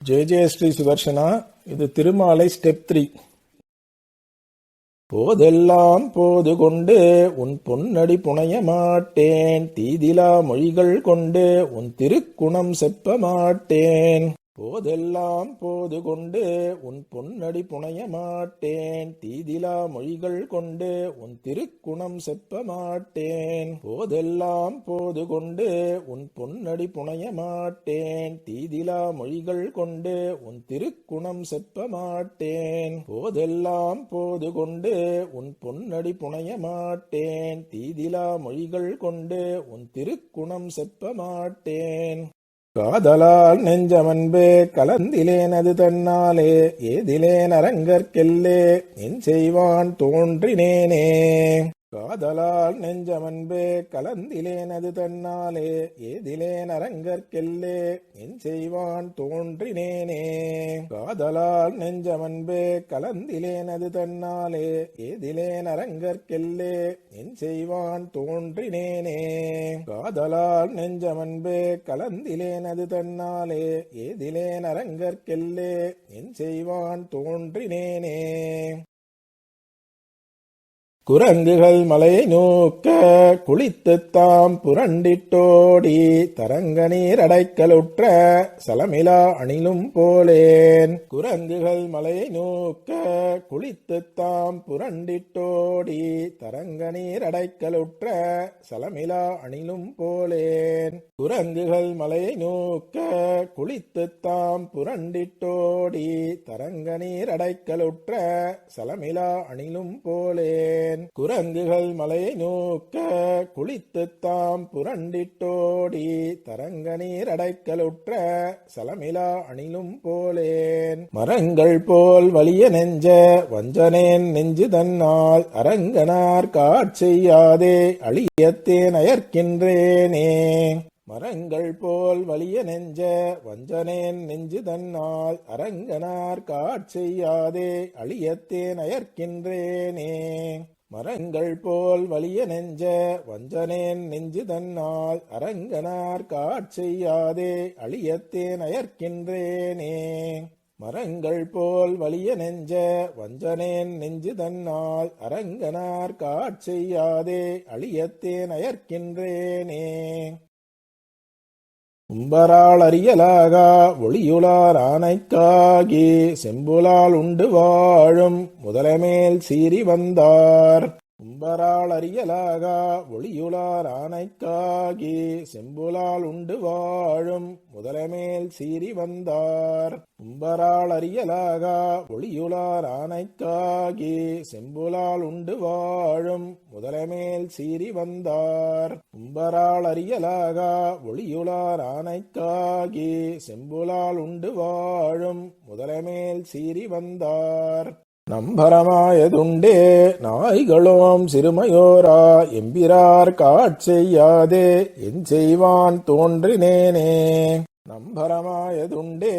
ஜெய ஜெய ஸ்ரீ சுதர்சனா. இது திருமாலை ஸ்டெப் 3. போதெல்லாம் போது கொண்டு உன் பொன்னடி புனைய மாட்டேன், தீதிலா மொழிகள் கொண்டு உன் திருக்குணம் செப்ப மாட்டேன். போதெல்லாம் போது கொண்டு உன் பொன்னடி புனைய மாட்டேன், தீதிலா மொழிகள் கொண்டு உன் திருக்குணம் செப்ப மாட்டேன். போதெல்லாம் போது கொண்டு உன் பொன்னடி புனைய மாட்டேன், தீதிலா மொழிகள் கொண்டு உன் திருக்குணம் செப்ப மாட்டேன். போதெல்லாம் போது கொண்டு உன் பொன்னடி புனைய மாட்டேன், தீதிலா மொழிகள் கொண்டு உன் திருக்குணம் செப்ப மாட்டேன். காதலால் நெஞ்சமன்பே கலந்திலேன் அது தன்னாலே, ஏதிலேன் அரங்கற்கெல்லே என் செய்வான் தோன்றினேனே. காதலால் நெஞ்சமன்பே கலந்திலேன் அது தன்னாலே, ஏதிலேன் அரங்கற்கெல்லே என் செய்வான் தோன்றினேனே. காதலால் நெஞ்சமன்பே கலந்திலேன் அது தன்னாலே, ஏதிலேன் அரங்கற்கெல்லே என் செய்வான் தோன்றினேனே. காதலால் நெஞ்சமன்பே கலந்திலேன் அது தன்னாலே, ஏதிலேன் அரங்கற்கெல்லே என் செய்வான் தோன்றினேனே. குரங்குகள் மலையை நோக்க குளித்துத்தாம் புரண்டிட்டோடி, தரங்க நீர் அடைக்கலுற்ற சலமிலா அணிலும் போலேன். குரங்குகள் மலையை நோக்க குளித்துத்தாம் புரண்டிட்டோடி, தரங்க நீர் அடைக்கலுற்ற சலமிலா அணிலும் போலேன். குரங்குகள் மலையை நோக்க குளித்துத்தாம் புரண்டிட்டோடி, தரங்க நீர் அடைக்கலுற்ற சலமிலா அணிலும் போலேன். குரங்குகள் மலையை நோக்க குளித்துத்தாம் புரண்டிட்டோடி, தரங்க நீர் அடைக்கலுற்ற சலமிலா அணிலும் போலேன். மரங்கள் போல் வலிய நெஞ்ச வஞ்சனேன் நெஞ்சு தன்னால், அரங்கனார் காட்செய்யாதே அழியத்தேன் அயர்க்கின்றேனே. மரங்கள் போல் வலிய நெஞ்ச வஞ்சனேன் நெஞ்சு தன்னால், அரங்கனார் காட்செய்யாதே அழியத்தேன் அயர்க்கின்றேனே. மரங்கள் போல் வலிய நெஞ்ச வஞ்சனேன் நெஞ்சு தன்னால், அரங்கனார் காட்செய்யாதே அழியத்தேன் அயர்க்கின்றேனே. மரங்கள் போல் வலிய நெஞ்ச வஞ்சனேன் நெஞ்சு தன்னால், அரங்கனார் காட்செய்யாதே அழியத்தேன் அயர்க்கின்றேனே. உம்பரால் அறியலாகா ஒளியுளார் ஆனைக்காகி, செம்புலால் உண்டு வாழும் முதலமேல் சீறி வந்தார். உம்பரால் அறியலாகா ஒளியுளார் ஆனைக்காகி, செம்புலால் உண்டு வாழும் முதலமேல் சீறி வந்தார். உம்பரால் அறியலாகா ஒளியுளார் ஆனைக்காகி, செம்புலால் உண்டு வாழும் முதலமேல் சீறி வந்தார். உம்பரால் அறியலாகா ஒளியுளார் ஆனைக்காகி, செம்புலால் உண்டு வாழும் முதலமேல் சீறி வந்தார். நம்பரமாயதுண்டே நாய்களோம் சிறுமையோரா, எம்பிரார் காட்செய்யாதே என் செய்வான் தோன்றினேனே. நம்பரமாயதுண்டே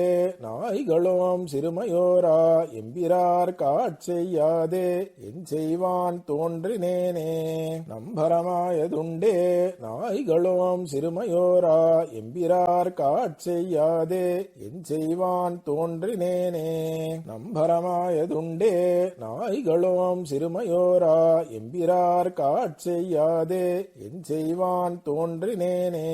நாய்களோம் சிறுமையோரா, எம்பிரார் காட்செய்யாதே என் செய்வான் தோன்றினேனே. நம்பரமாயதுண்டே நாய்களோம் சிறுமையோரா, எம்பிரார் காட்செய்யாதே என் செய்வான் தோன்றினேனே. நம்பரமாயதுண்டே நாய்களோம் சிறுமையோரா, எம்பிரார் காட்செய்யாதே என் செய்வான் தோன்றினேனே.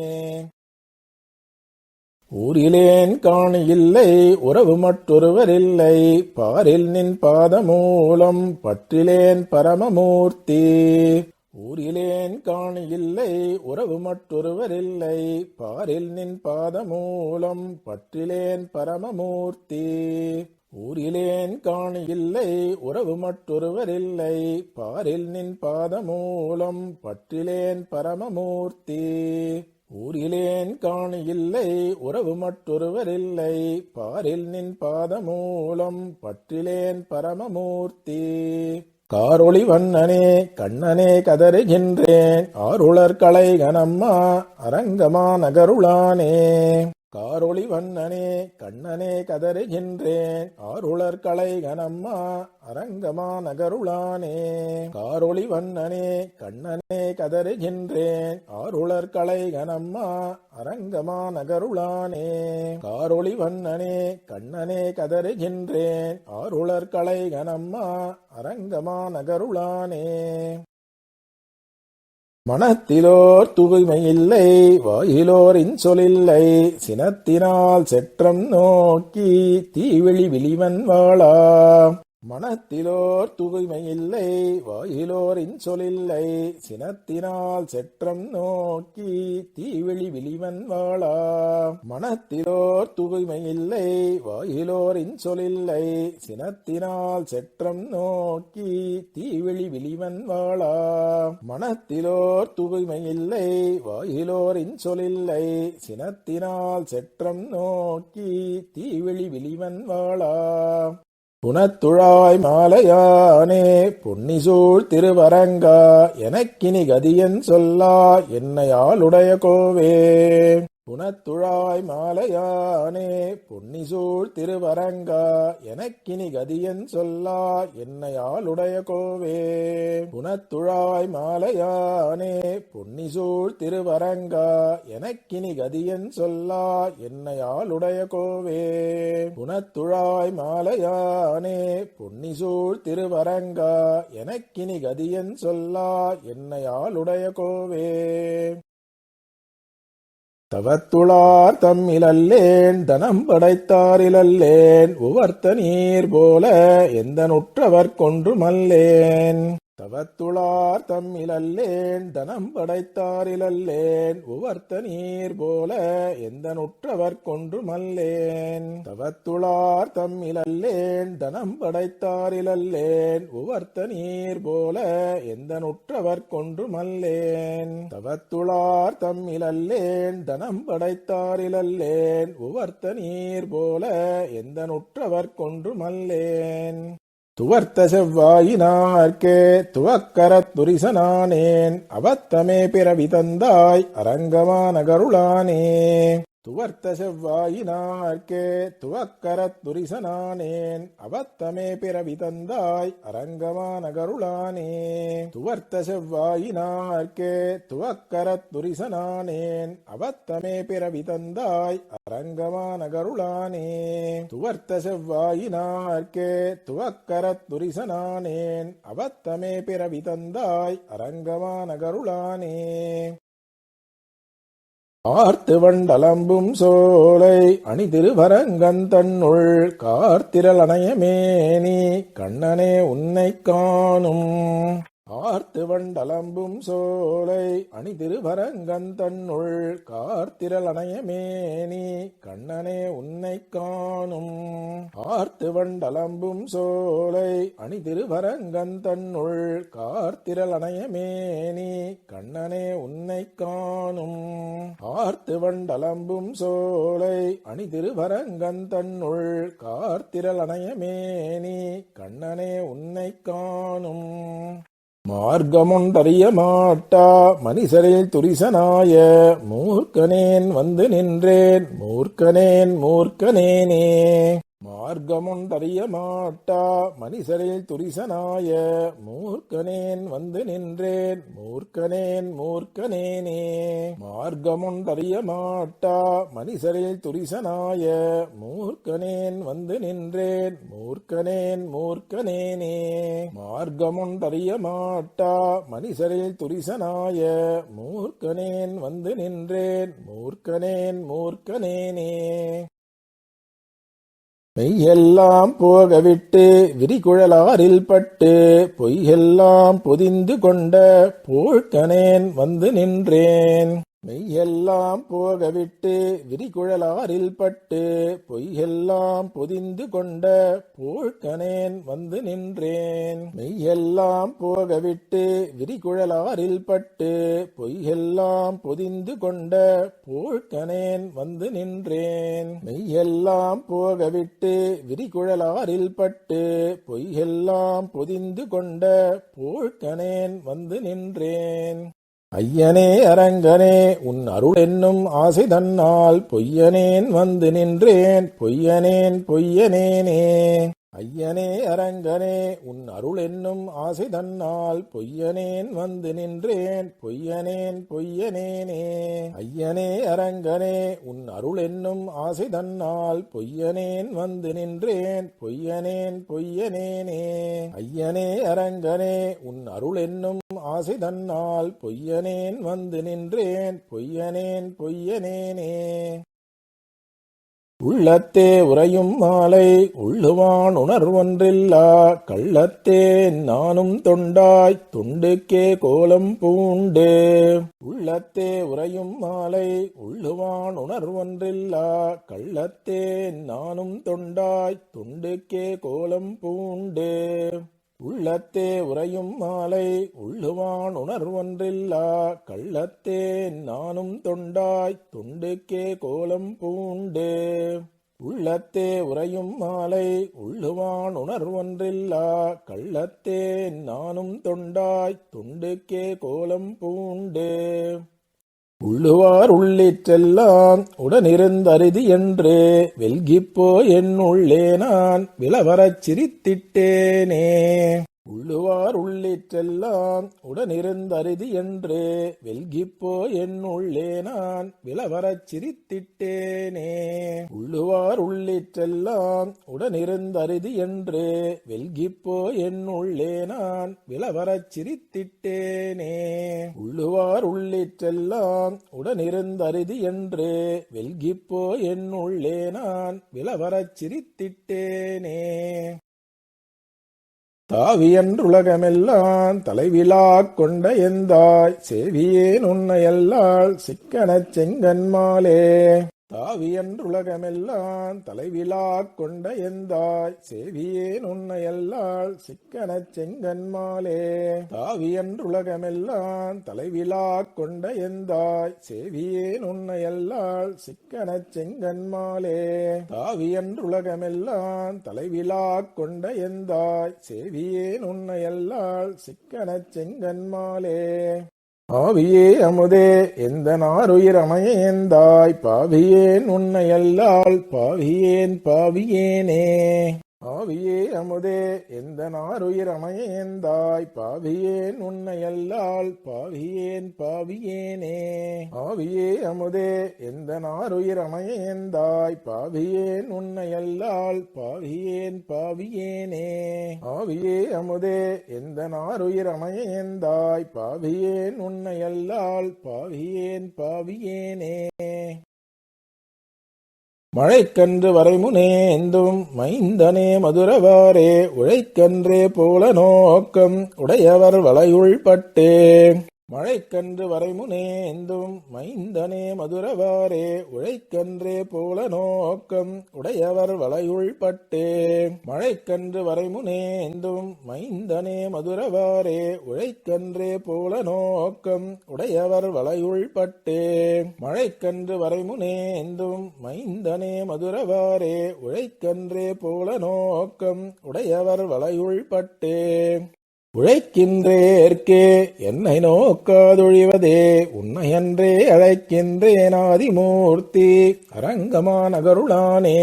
ஊரிலேன் காணியில்லை உறவு மற்றொருவரில்லை, பாரில் நின் பாதமூலம் பற்றிலேன் பரமமூர்த்தி. ஊரிலேன் காணியில்லை உறவு மற்றொருவரில்லை, பாரில் நின் பாதமூலம் பற்றிலேன் பரமமூர்த்தி. ஊரிலேன் காணியில்லை உறவு மற்றொருவரில்லை, பாரில் நின் பாதமூலம் பற்றிலேன் பரமமூர்த்தி. ஊரிலேன் காணியில்லை உறவு மற்றொருவரில்லை, பாரில் நின் பாதமூலம் பற்றிலேன் பரமமூர்த்தி. காரொளி வண்ணனே கண்ணனே கதறுகின்றேன் ஆருளர் கலைகனம்மா அரங்கமா நகருளானே. காரொளி வண்ணனே கண்ணனே கதறுகின்றேன் ஆருளர் கலைகனம்மா அரங்கமா நகருளானே. காரொளி வண்ணனே கண்ணனே கதறுகின்றேன் ஆருளர் கலைகனம்மா அரங்கமா நகருளானே. காரொளி வண்ணனே கண்ணனே கதறுகின்றேன் ஆருளர் கலைகனம்மா அரங்கமா நகருளானே. மனத்திலோர் தூய்மையில்லை வாயிலோர் இன்சொலில்லை சினத்தினால் செற்றம் நோக்கி தீவிழி விழிவன் வாழா. மனத்திலோர் தூய்மையில்லை வாயிலோர் இன்சொலில்லை சினத்தினால் செற்றம் நோக்கி தீவிழி விழிவன் வாழா. மனத்திலோர் தூய்மையில்லை வாயிலோர் இன்சொலில்லை சினத்தினால் செற்றம் நோக்கி தீவிழி விழிவன் வாழா. மனத்திலோர் தூய்மையில்லை வாயிலோர் இன்சொலில்லை சினத்தினால் செற்றம் நோக்கி தீவிழி விழிவன் வாழா. புனத்துழாய் மாலையானே பொன்னிசூழ் திருவரங்கா எனக்கினி கதியன் சொல்லா என்னையாளுடைய கோவே. புனத்துழாய் மாலையானே பொன்னிசூழ் திருவரங்கா எனக்கினி கதியன் சொல்லா என்னையாளுடைய கோவே. புனத்துழாய் மாலையானே பொன்னிசூழ் திருவரங்கா எனக்கினி கதியன் சொல்லா என்னையாளுடைய கோவே. புனத்துழாய் மாலையானே பொன்னிசூழ் திருவரங்கா எனக்கினி கதியன் சொல்லா என்னையாளுடைய கோவே. தவத்துளார் தம்மிலல்லேன் தனம் படைத்தாரிலல்லேன் உவர்த்த நீர் போல எந்த நுற்றவர் கொன்றுமல்லேன். தவத்துளார் தம்மிலல்லேன் தனம் படைத்தாரிலல்லேன் உவர்த்த நீர் போல எந்த நுற்றவர் கொன்றுமல்லேன். தவத்துளார் தம்மிலல்லேன் தனம் படைத்தாரிலல்லேன் உவர்த்த நீர் போல எந்த நுற்றவர் கொன்றுமல்லேன். தவத்துளார் தம்மிலல்லேன் தனம் படைத்தாரிலல்லேன் உவர்த்த நீர் போல எந்த நுற்றவர் கொன்றுமல்லேன். துவர்த்த செவ்வாயினார்க்கே துவக்கரத் துரிசனானேன் அவத்தமே பிறவி தந்தாய் அரங்கமா நகருளானே. துவர்த்த செவ்வாயினார்க்கே துவக்கரத் துரிசனானேன் அவத்தமே பிறவி தந்தாய் அரங்கமா நகருளானே. துவர்த்த செவ்வாயினார்க்கே துவக்கரத் துரிசனானேன் அவத்தமே பிறவி தந்தாய் அரங்கமா நகருளானே. துவர்த்த செவ்வாயினார்க்கே துவக்கரத் துரிசனானேன் அவத்தமே பிறவி தந்தாய் அரங்கமா நகருளானே. ஆர்த்து வண்டலம்பும் சோலை அணி திருவரங்கன் தன்னுள் கார்த்திரள் அணையமேனி கண்ணனே உன்னை காணும். ஆர்த்து வண்டலம்பும் சோலை அணி திருவரங்கன் தன்னுள் கார்த்திரள் அணையமேனி கண்ணனே உன்னை காணும். ஆர்த்து வண்டலம்பும் சோலை அணி திருவரங்கன் தன்னுள் கார்த்திரள் அணையமேனி கண்ணனே உன்னை காணும். ஆர்த்து வண்டலம்பும் சோலை அணி திருவரங்கன் தன்னுள் கார்த்திரள் அணையமேனி கண்ணனே உன்னை காணும். மார்க்கமொன்றறிய மாட்டா மனிதரில் துரிசனாய மூர்க்கனேன் வந்து நின்றேன் மூர்க்கனேன் மூர்க்கனேனே. மார்க்கமொன்றறிய மாட்டா மனிதரில் துரிசனாய மூர்க்கனேன் வந்து நின்றேன் மூர்க்கனேன் மூர்க்கனேனே. மார்க்கமொன்றறிய மாட்டா மனிதரில் துரிசனாய மூர்க்கனேன் வந்து நின்றேன் மூர்க்கனேன் மூர்க்கனேனே. மார்க்கமொன்றறிய மாட்டா மனிதரில் துரிசனாய மூர்க்கனேன் வந்து நின்றேன் மூர்க்கனேன் மூர்க்கனேனே. மெய்யெல்லாம் போகவிட்டு விரிகுழலாரில் பட்டு பொய்யெல்லாம் பொதிந்து கொண்ட போழ்கனேன் வந்து நின்றேன். மெய்யெல்லாம் போகவிட்டு விரிகுழலாரில் பட்டு பொய்யெல்லாம் பொதிந்து கொண்ட போழ்கனேன் வந்து நின்றேன். மெய்யெல்லாம் போகவிட்டு விரிகுழலாரில் பட்டு பொய்யெல்லாம் பொதிந்து கொண்ட போழ்கனேன் வந்து நின்றேன். மெய்யெல்லாம் போகவிட்டு விரிகுழலாரில் பட்டு பொய்யெல்லாம் பொதிந்து கொண்ட போழ்கனேன் வந்து நின்றேன். ஐயனே அரங்கனே உன் அருள் என்னும் ஆசை தன்னால் பொய்யனேன் வந்து நின்றேன் பொய்யனேன் பொய்யனேனே. ஐயனே அரங்கனே உன் அருள் என்னும் ஆசை தன்னால் பொய்யனேன் வந்து நின்றேன் பொய்யனேன் பொய்யனேனே. ஐயனே அரங்கனே உன் அருள் என்னும் ஆசை தன்னால் பொய்யனேன் வந்து நின்றேன் பொய்யனேன் பொய்யனேனே. ஐயனே அரங்கனே உன் அருள் என்னும் ஆசை தன்னால் பொய்யனேன் வந்து நின்றேன் பொய்யனேன் பொய்யனேனே. உள்ளத்தே உறையும் மாலை உள்ளுவான் உணர்வொன்றில்லா கள்ளத்தேன் நானும் தொண்டாய் தொண்டுக்கே கோலம் பூண்டு. உள்ளத்தே உறையும் மாலை உள்ளுவான் உணர்வொன்றில்லா கள்ளத்தேன் நானும் தொண்டாய் தொண்டுக்கே கோலம் பூண்டு. உள்ளத்தே உறையும் மாலை உள்ளுவான் உணர்வொன்றில்லா கள்ளத்தேன் நானும் தொண்டாய் தொண்டுக்கே கோலம் பூண்டு. உள்ளத்தே உறையும் மாலை உள்ளுவான் உணர்வொன்றில்லா கள்ளத்தேன் நானும் தொண்டாய் தொண்டுக்கே கோலம் பூண்டு. உள்ளுவார் உள்ளிற்றெல்லாம் உடனிருந்தரிது என்று வெல்கிப்போ என்னுள்ளே நான் விளவரச் சிரித்திட்டேனே. உள்ளுவார் உள்ளிற்றெல்லாம் உடனிருந்தரிது என்று வெல்கிப்போ என்னுள்ளே நான் விளவரச் சிரித்திட்டேனே. உள்ளுவார் உள்ளிற்றெல்லாம் உடனிருந்தரிது என்று வெல்கிப்போ என்னுள்ளே நான் விளவரச் சிரித்திட்டேனே. உள்ளுவார் உள்ளிற்றெல்லாம் உடனிருந்தரிது என்று வெல்கிப்போ என்னுள்ளே நான் விளவரச் சிரித்திட்டேனே. தாவியன்றுலகமெல்லாம் தலைவிழாக் கொண்ட எந்தாய் சேவியேன் உன்னையல்லால் சிக்கனச் செங்கன்மாலே. தாவியன்றுலகமெல்லாம் தலைவிழாக் கொண்ட எந்தாய் சேவியேன் உன்னையல்லால் சிக்கனச் செங்கன்மாலே. தாவியன்றுலகமெல்லாம் தலைவிழாக் கொண்ட எந்தாய் சேவியேன் உன்னையல்லால் சிக்கனச் செங்கன்மாலே. தாவியன்றுலகமெல்லாம் தலைவிழாக் கொண்ட எந்தாய் சேவியேன் உன்னையல்லால் சிக்கனச் செங்கன்மாலே. ஆவியே அமுதே எந்த நாருயிர் அமைய எந்தாய் பாவியேன் உன்னையல்லால் பாவியேன் பாவியேனே. ஆவியே அமுதே எந்த நாருயிர் அமைய எந்தாய் பாவியேன் உன்னையல்லால் பாவியேன் பாவியேனே. ஆவியே அமுதே எந்த நாருயிர் அமைய எந்தாய் பாவியேன் உன்னையல்லால் பாவியேன் பாவியேனே. ஆவியே அமுதே எந்த நாருயிர் அமைய எந்தாய் பாவியேன் உன்னையல்லால் பாவியேன் பாவியேனே. மழைக்கன்று வரைமுனே எந்தும் மைந்தனே மதுரவாரே உழைக்கன்றே போல நோக்கம் உடையவர் வளையுள் பட்டே. மழைக்கன்று வரைமுனே எந்தும் மைந்தனே மதுரவாரே உழைக்கன்றே போல நோக்கம் உடையவர் வளையுள் பட்டே. மழைக்கன்று வரைமுனே எந்தும் மைந்தனே மதுரவாரே உழைக்கன்றே போல நோக்கம் உடையவர் வளையுள் பட்டே. மழைக்கன்று வரைமுனே எந்தும் மைந்தனே மதுரவாரே உழைக்கன்றே போல நோக்கம் உடையவர் வளையுள் பட்டே. உழைக்கின்றேற்கே என்னை நோக்காதொழிவதே உன்னையன்றே அழைக்கின்றேன் ஆதிமூர்த்தி அரங்கமா நகருளானே.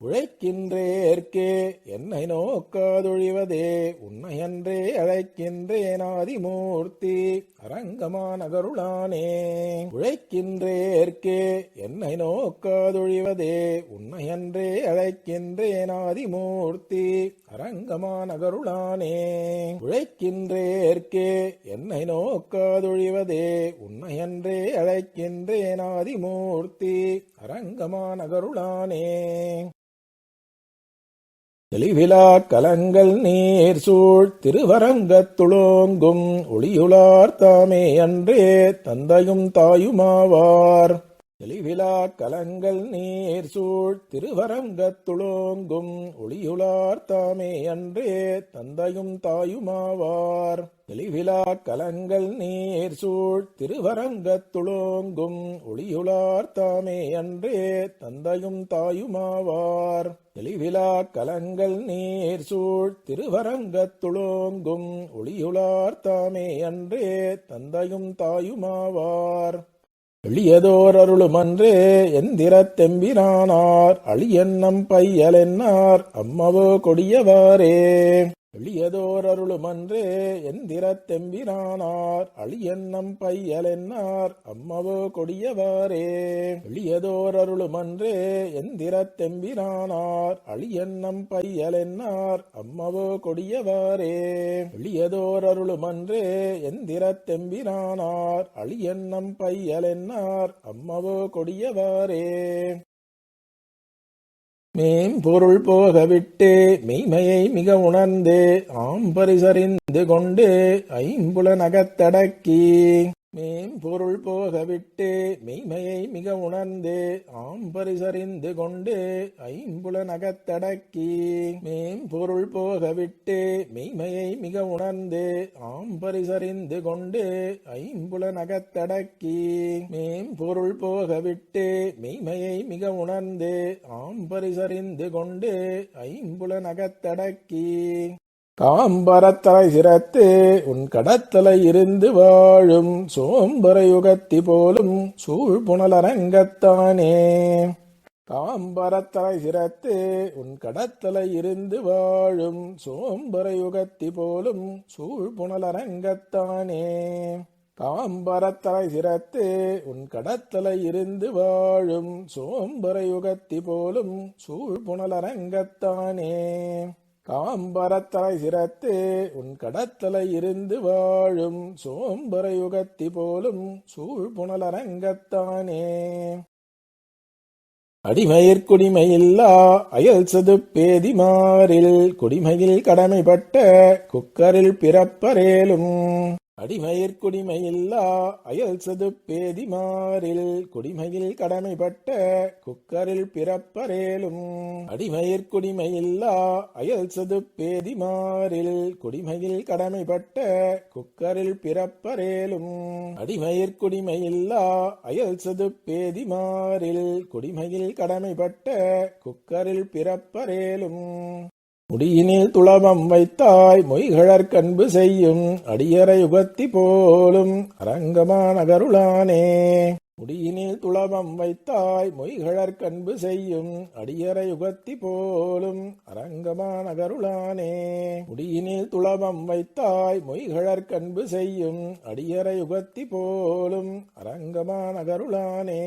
உழைக்கின்றேற்கே என்னை நோக்காதொழிவதே உன்னையன்றே அழைக்கின்றேன் ஆதிமூர்த்தி அரங்கமா நகருளானே. உழைக்கின்றேற்கே என்னை நோக்காதொழிவதே உன்னையன்றே அழைக்கின்றேன் ஆதிமூர்த்தி அரங்கமா நகருளானே. உழைக்கின்றேற்கே என்னை நோக்காதொழிவதே உன்னையன்றே அழைக்கின்றேன் ஆதிமூர்த்தி அரங்கமா நகருளானே. தெளிவிலா கலங்கள் நீர் சூழ் திருவரங்கத்துளோங்கும் ஒளியுளார் தாமே அன்றே தந்தையும் தாயுமாவார். தெளிவிலா கலங்கள் நீர் சூழ் திருவரங்கத்துளோங்கும் ஒளியுளார் தாமே அன்றே தந்தையும் தாயுமாவார். தெளிவிலா கலங்கள் நீர் சூழ் திருவரங்கத்துளோங்கும் ஒளியுளார் தாமே அன்றே தந்தையும் தாயுமாவார். தெளிவிலா கலங்கள் நீர் சூழ் திருவரங்கத்துளோங்கும் ஒளியுளார் தாமே அன்றே தந்தையும் தாயுமாவார். எளியதோர் அருளுமன்றே எந்திரத் தெம்பிரானார் அழியன்னம் பையலென்னார் அம்மவோ கொடியவாரே. எளியதோர் அருளுமன்றே எந்திரத் தெம்பிரானார் அழியன்னம் பையலென்னார் அம்மவோ கொடியவாரே. எளியதோர் அருளுமன்றே எந்திரத் தெம்பிரானார் அழியன்னம் பையலென்னார் அம்மவோ கொடியவாரே. எளியதோர் அருளுமன்றே எந்திரத் தெம்பிரானார் அழியன்னம் பையலென்னார் அம்மவோ கொடியவாரே. மேம்பொருள் போகவிட்டே மெய்மையை மிக உணர்ந்தே ஆம்பரிசறிந்து கொண்டே ஐம்புலனகத்தடக்கி. மேம்பொருள் போகவிட்டே மெய்மையை மிக உணர்ந்தே ஆம்பரிசறிந்து கொண்டே ஐம்புலனகத்தடக்கி. மேம்பொருள் போகவிட்டே மெய்மையை மிக உணர்ந்தே ஆம்பரிசறிந்து கொண்டே ஐம்புலனகத்தடக்கி. மேம்பொருள் போகவிட்டே மெய்மையை மிக உணர்ந்தே ஆம்பரிசறிந்து கொண்டே ஐம்புலனகத்தடக்கி. காம்பரத்தலை சிரத்தே உன் கடத்தலை இருந்து வாழும் சோம்பரயுகத்தி போலும் சூழ்புணலரங்கத்தானே. காம்பரத்தலை சிரத்தே உன் கடத்தலை இருந்து வாழும் சோம்பரயுகத்தி போலும் சூழ்புணலரங்கத்தானே. காம்பரத்தலை சிரத்தே உன் கடத்தலை இருந்து வாழும் சோம்பரயுகத்தி போலும் சூழ்புணலரங்கத்தானே. காம்பரத்தலை சிரத்தே உன் கடத்தலை இருந்து வாழும் சோம்பரயுகத்தி போலும் சூழ்புணலரங்கத்தானே. அடிமயிர் குடிமையில்லா அயல் சதுப்பேதிமாரில் குடிமையில் கடமைப்பட்ட குக்கரில் பிறப்பரேலும். அடிமயிர் குடிமையில்லா அயல் சதுப்பேதிமாரில் குடிமையில் கடமைப்பட்ட குக்கரில் பிறப்பரேலும். அடிமயிர் குடிமையில்லா அயல் சதுப்பேதிமாரில் குடிமையில் கடமைப்பட்ட குக்கரில் பிறப்பரேலும். அடிமயிர் குடிமையில்லா அயல் சதுப்பேதிமாரில் குடிமையில் கடமைப்பட்ட குக்கரில் பிறப்பரேலும். முடியினில் துளபம் வைத்தாய் மொய்கழற் கண்பு செய்யும் அடியற யுகத்தி போலும் அரங்கமானகருளானே. முடியினில் துளபம் வைத்தாய் மொய்கழற் கண்பு செய்யும் அடியற யுகத்தி போலும் அரங்கமானகருளானே. முடியினில் துளபம் வைத்தாய் மொய்கழற் கண்பு செய்யும் அடியற யுகத்தி போலும் அரங்கமானகருளானே.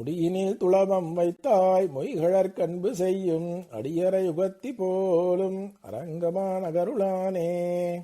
முடியினில் துளபம் வைத்தாய் மொய்கழற் கண்பு செய்யும் அடியற யுகத்தி போலும் அரங்கமானகருளானே.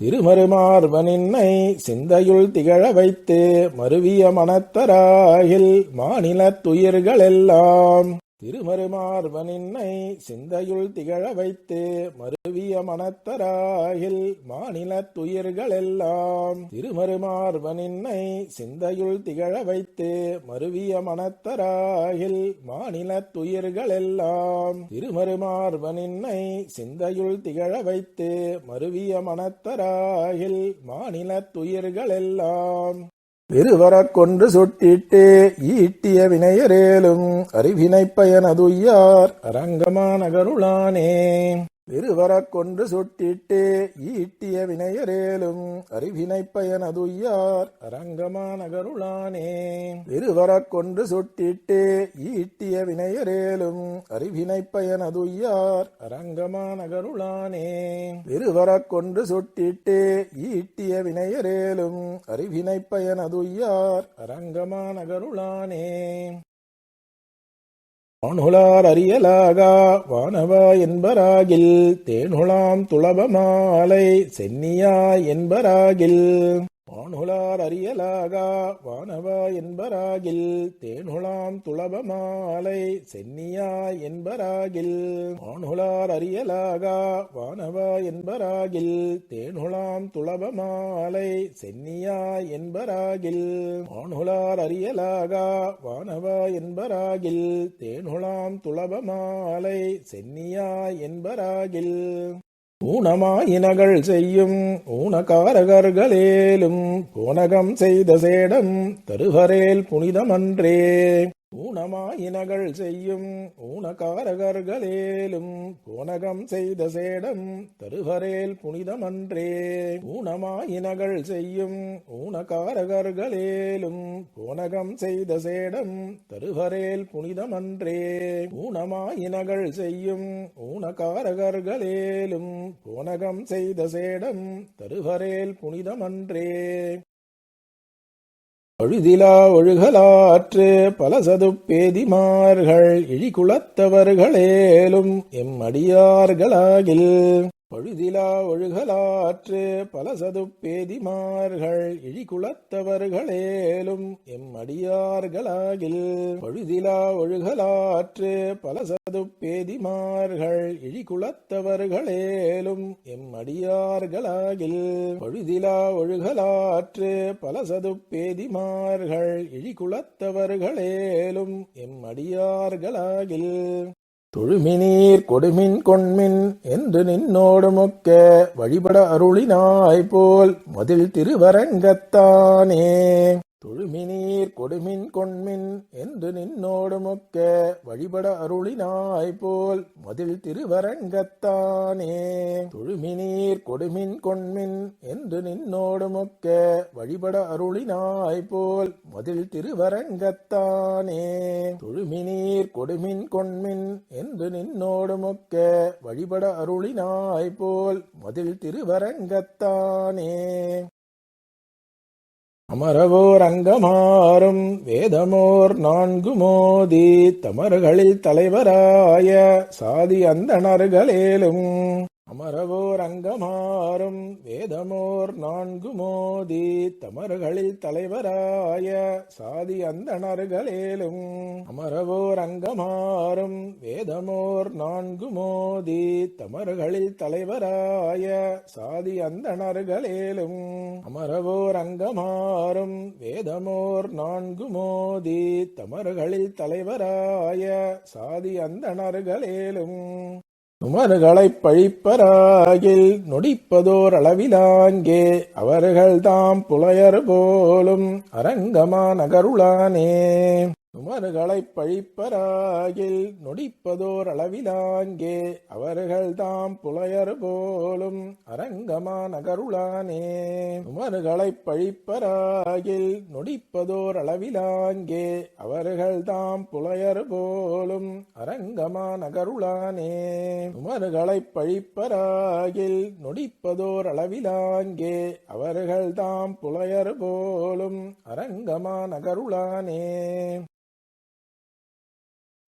திருமருமார்வனின்னை சிந்தையுள் திகழ வைத்து மருவிய மனத்தராகில் மாநிலத்துயிர்களெல்லாம். திருமருமார்வனின்னை சிந்தையுள் திகழ வைத்து மருவிய மனத்தராகில் மாநிலத்துயிர்களெல்லாம். திருமருமார்வனின்னை சிந்தையுள் திகழ வைத்து மருவிய மனத்தராகில் மாநிலத்துயிர்களெல்லாம். திருமருமார்வனின்னை சிந்தையுள் திகழ வைத்து மருவிய மனத்தராகில் மாநிலத்துயிர்களெல்லாம். வெறுவரக் கொன்று சுட்டிட்டே ஈட்டிய வினையரேலும் அறிவினைப் பயனதுய்யார் அரங்கமானகருளானே. வெறுவரக் கொன்று சுட்டிட்டே ஈட்டிய வினையரேலும் அறிவினைப் பயனதுய்யார் அரங்கமானகருளானே. வெறுவரக் கொன்று சுட்டிட்டே ஈட்டிய வினையரேலும் அறிவினைப் பயனதுய்யார் அரங்கமானகருளானே. வெறுவரக் கொன்று சுட்டிட்டே ஈட்டிய வினையரேலும் அறிவினைப் பயனதுய்யார் அரங்கமானகருளானே. வானுளார் அறியலாகா வானவா என்பராகில் தேனுளாம் துளபமாலை சென்னியா என்பராகில். வானுலார் அறியலாகா வானவா என்பராகில் தேனுலாம் துளபமாலை சென்னியாய் என்பராகில். வானுலார் அறியலாகா வானவா என்பராகில் தேனுலாம் துளபமாலை சென்னியாய் என்பராகில். வானுலார் அறியலாகா வானவா என்பராகில் தேனுலாம் துளபமாலை சென்னியாய் என்பராகில். ஊனமாயினகள் செய்யும் ஊனகாரகர்களேலும் பூனகம் செய்த சேடம் தருவரேல் புனிதமன்றே. ஊனமாயினகள் செய்யும் ஊனகாரகர்களேலும் பூனகம் செய்த சேடம் தருவரேல் புனிதமன்றே. ஊனமாயினகள் செய்யும் ஊனகாரகர்களேலும் பூனகம் செய்த சேடம் தருவரேல் புனிதமன்றே. ஊனமாயினகள் செய்யும் ஊனகாரகர்களேலும் பூனகம் செய்த சேடம் தருவரேல் புனிதமன்றே. பழுதிலா ஒழுகலாற்று பலசதுப்பேதிமார்கள் இழிகுலத்தவர்களேலும் எம்மடியார்களாகில். பழுதிலா ஒழுகலாற்று பலசதுப்பேதிமார்கள் இழிகுலத்தவர்களேலும் எம்மடியார்களாகில். பழுதிலா ஒழுகலாற்று பலசதுப்பேதிமார்கள் இழிகுலத்தவர்களேலும் எம்மடியார்களாகில். பழுதிலா ஒழுகலாற்று பலசதுப்பேதிமார்கள் இழிகுலத்தவர்களேலும் எம்மடியார்களாகில். தொழுமினீர் கொடுமின் கொண்மின் என்று நின்னோடு மொக்க வழிபட அருளினாய்போல் மதில் திருவரங்கத்தானே. தொழுமினீர் கொடுமின் கொண்மின் என்று நின்னோடு மொக்க வழிபட அருளினாய்போல் மதில் திருவரங்கத்தானே. தொழுமினீர் கொடுமின் கொண்மின் என்று நின்னோடு மொக்க வழிபட அருளினாய்போல் மதில் திருவரங்கத்தானே. தொழுமினீர் கொடுமின் கொண்மின் என்று நின்னோடு மொக்க வழிபட அருளினாய்போல் மதில் திருவரங்கத்தானே. அமரவோர் அங்கமாறும் வேதமோர் நான்கு மோதி தமர்களில் தலைவராய சாதி அந்தணர்களேலும். அமரவோர் அங்கமாறும் வேதமோர் நான்கு மோதி தமர்களில் தலைவராய சாதி அந்தணர்களேலும். அமரவோர் அங்கமாறும் வேதமோர் நான்கு மோதி தமர்களில் தலைவராய சாதி அந்தணர்களேலும். அமரவோர் அங்கமாறும் வேதமோர் நான்கு மோதி தமர்களில் தலைவராய சாதி அந்தணர்களேலும். நுமர்களைப் பழிப்பராகில் நொடிப்பதோர் அளவிலாங்கே அவர்கள் தாம் புலையர் போலும் அரங்கமா நகருளானே. நுமர்களைப் பழிப்பராகில் நொடிப்பதோர் அளவிலாங்கே அவர்கள் தாம் புலையர் போலும் அரங்கமா நகருளானே. நுமர்களைப் பழிப்பராகில் நொடிப்பதோர் அளவிலாங்கே அவர்கள் தாம் புலையர் போலும் அரங்கமா நகருளானே. நுமர்களைப் பழிப்பராகில் நொடிப்பதோர் அளவிலாங்கே அவர்கள் தாம் புலையர் போலும் அரங்கமா நகருளானே.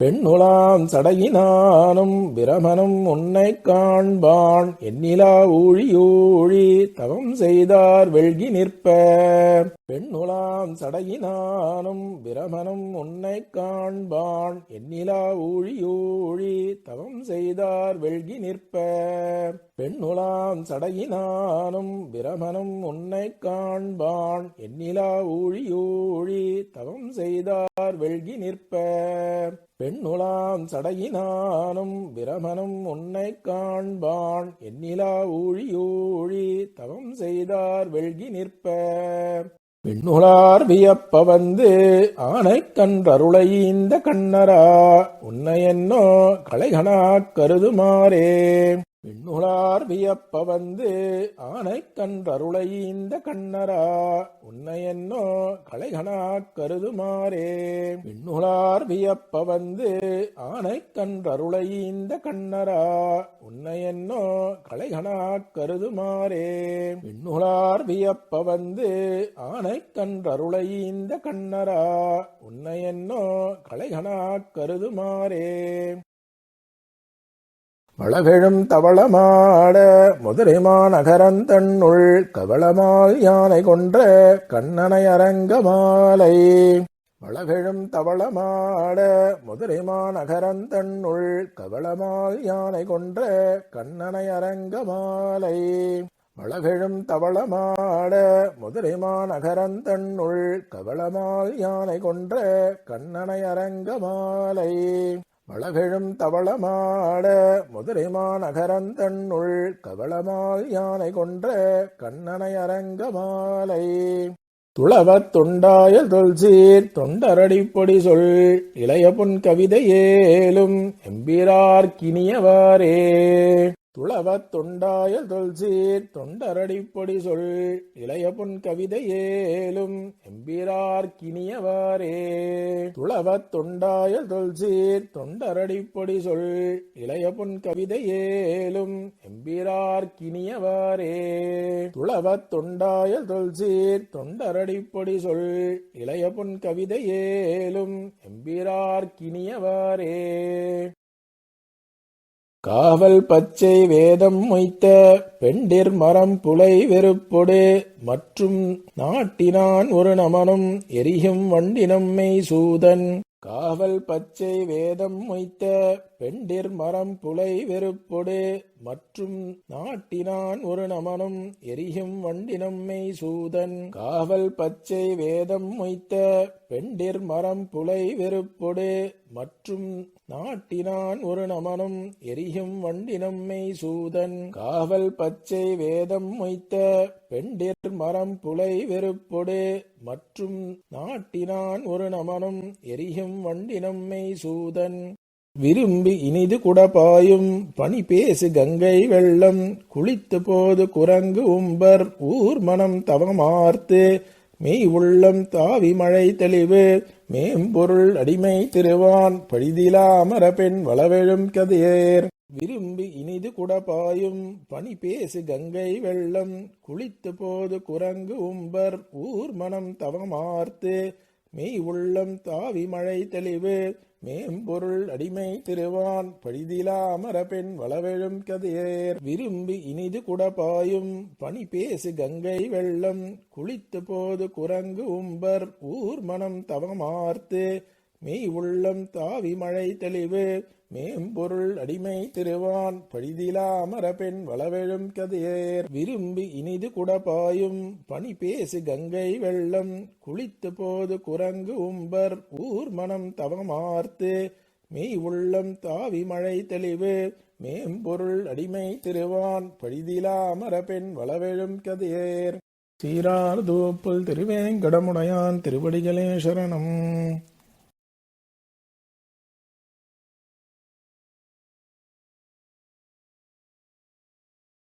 பெண்ணுலாம் சடையினானும் பிரமனும் உன்னைக் காண்பான் எண்ணிலா ஊழியூழி தவம் செய்தார் வெள்கி நிற்ப. பெண்ணுலாம் சடையினானும் பிரமனும் உன்னைக் காண்பான் எண்ணிலா ஊழியூழி தவம் செய்தார் வெள்கி நிற்ப. பெண்ணுலாம் சடையினானும் பிரமனும் உன்னைக் காண்பான் எண்ணிலா ஊழியூழி தவம் செய்தார் வெள்கி நிற்ப. பெண்ணுலாம் சடையினானும் பிரமனும் உன்னைக் காண்பான் எண்ணிலா ஊழியூழி தவம் செய்தார் வெள்கி நிற்ப. விண்ணுளார் வியப்ப வந்து ஆனைக் கன்றருளை இந்த கண்ணரா உன்னையென்னோ களைகனாக் கருதுமாறே. விண்ணுளார் வியப்ப வந்து ஆனைக் கன்றருளை இந்த கண்ணரா உன்னையென்னோ களைகனாக் கருதுமாறே. விண்ணுளார் வியப்ப வந்து ஆனைக் கன்றருளை இந்த கண்ணரா உன்னையென்னோ களைகனாக் கருதுமாறே. விண்ணுளார் வியப்ப வந்து ஆனைக் கன்றருளை இந்த கண்ணரா உன்னையென்னோ களைகனாக் கருதுமாறே. வளகெழும் தவளமாட மதுரைமா நகரந்தன்னுள் கவளமால் யானை கொன்ற கண்ணனை அரங்கமாலை. வளகெழும் தவளமாட மதுரைமா நகரந்தன்னுள் கவளமால் யானை கொன்ற கண்ணனை அரங்கமாலை. வளகெழும் தவளமாட மதுரைமா நகரந்தன்னுள் கவளமால் யானை கொன்ற கண்ணனை அரங்கமாலை. வளகெழும் தவளமாட மதுரைமா நகரந்தன்னுள் கவளமால் யானை கொன்ற கண்ணனை அரங்கமாலை. துளவத் தொண்டாயல் தொல்சீர் தொண்டரடிப்பொடி சொல் இளைய பொன் கவிதை ஏலும் எம்பிரார்க்கினியவாறே. துளவத் தொண்டாயல் தொல்சீர் தொண்டரடிப்பொடி சொல் இளைய பொன் கவிதை ஏலும் எம்பிரார்க்கினியவாறே. துளவத் தொண்டாயல் தொல்சீர் தொண்டரடிப்பொடி சொல் இளைய பொன் கவிதை ஏலும் எம்பிரார்க்கினியவாறே. துளவத் தொண்டாயல் தொல்சீர் தொண்டரடிப்பொடி சொல் இளைய பொன் கவிதை ஏலும் எம்பிரார்க்கினியவாறே. காவல் பச்சை வேதம் மொய்த்த பெண்டிர் மரம் புலை வெறுப்பொடு மற்றும் நாட்டினான் ஒரு நமனும் எரியும் வண்டினம்மை சூதன். காவல் பச்சை வேதம் மொய்த்த பெண்டிர் மரம் புலை வெறுப்பொடு மற்றும் நாட்டினான் ஒரு நமனும் எரியும் வண்டினம்மை சூதன். காவல் பச்சை வேதம் மொய்த்த பெண்டிர் மரம் புலை வெறுப்பொடு மற்றும் நாட்டினான் ஒரு நமனும் எரியும் வண்டினம்மை சூதன். காவல் பச்சை வேதம் மொய்த்த பெண்டிர் மரம் புலை வெறுப்பொடு மற்றும் நாட்டினான் ஒரு நமனும் எரியும் வண்டினம்மை சூதன். விரும்பி இனிது குடபாயும் பனி பேசு கங்கை வெள்ளம் குளித்த போது குரங்கு உம்பர் ஊர் மனம் தவமார்த்து மெய் உள்ளம் தாவி மழை தெளிவு மேம்பொருள் அடிமை திருவான் பழிதிலாமர பெண் வளவெழும் கதியேர். விரும்பி இனிது குடபாயும் பனி பேசு கங்கை வெள்ளம் குளித்த போது குரங்கு உம்பர் ஊர் மனம் தவமார்த்து மெய் உள்ளம் தாவி மழை தெளிவு மேம்பொருள் அடிமை திருவான் பழிதிலாமர பெண் வளவெழும் கதியேர். விரும்பி இனிது குடபாயும் பனி பேசு கங்கை வெள்ளம் குளித்த போது குரங்கு உம்பர் ஊர் மனம் தவமார்த்து மெய் உள்ளம் தாவி மழை தெளிவு மேம்பொருள் அடிமை திருவான் பழிதிலாமர பெண் வளவெழும் கதியேர். விரும்பி இனிது குடபாயும் பனி பேசு கங்கை வெள்ளம் குளித்த போது குரங்கு உம்பர் ஊர் மனம் தவமார்த்து மெய் உள்ளம் தாவி மழை தெளிவு மேம்பொருள் அடிமை திருவான் பழிதிலாமர பெண் வளவெழும் கதியேர். சீரார் தூப்புல் திருவேங்கடமுடையான் திருவடிகளே சரணம்.